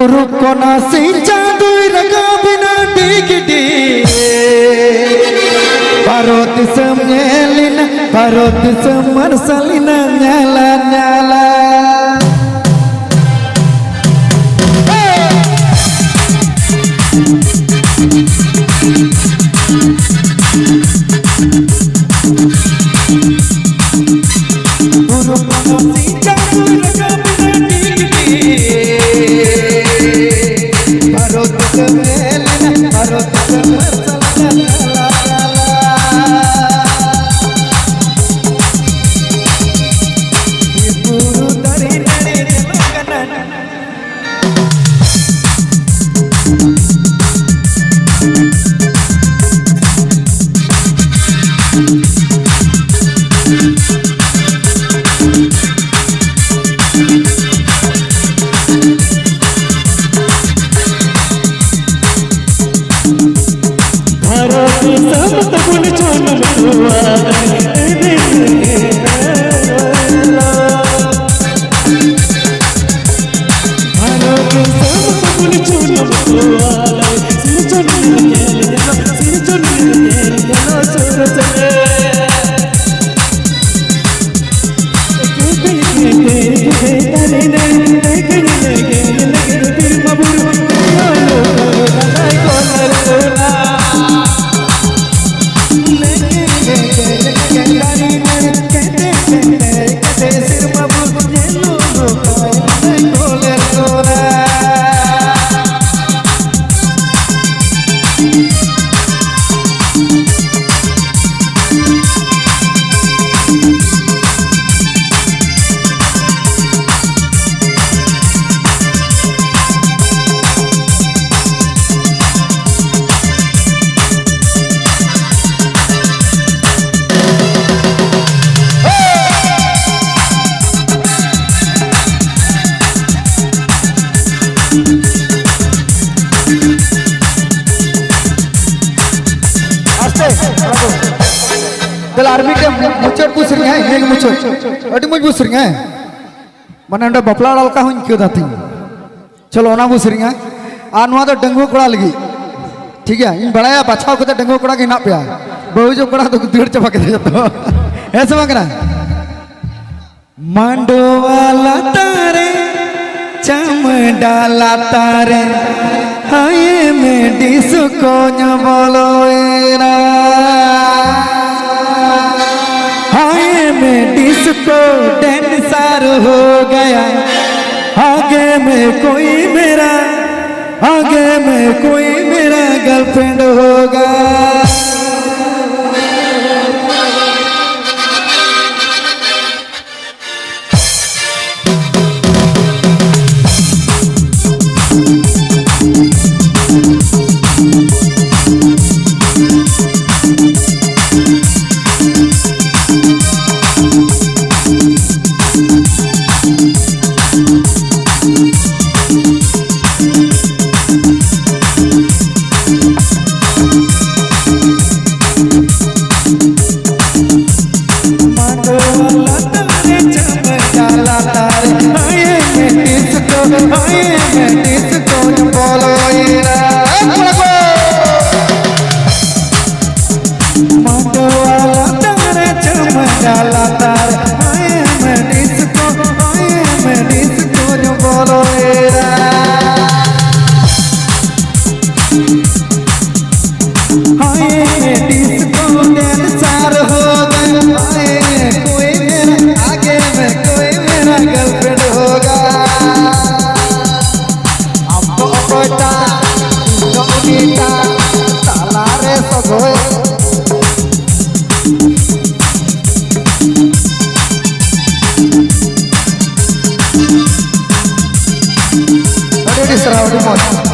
रुको ना सिंचा दुई रगा बिना डिगडी parot semnyelina parot semarsalina nyala nyala army के मुचट बुसरी है एक मुचट अड़ी मुझ बुसरी है माने अंडा बपला डालका हुन क्यों दाती चलो ना बुसरी है आनवा तो डंगू कोड़ा लगी ठीक है इन बड़ाया बचाव को तो डंगू कोड़ा के ना पिया बहु जो कोड़ा तो दूर चपा के दे तो ऐसा मांगना मांडो वाला तारे चमडाला तारे हाय में डिस्को न बोलो एरा डिस्को डांसर हो गया आगे में कोई मेरा गर्लफ्रेंड होगा Serah,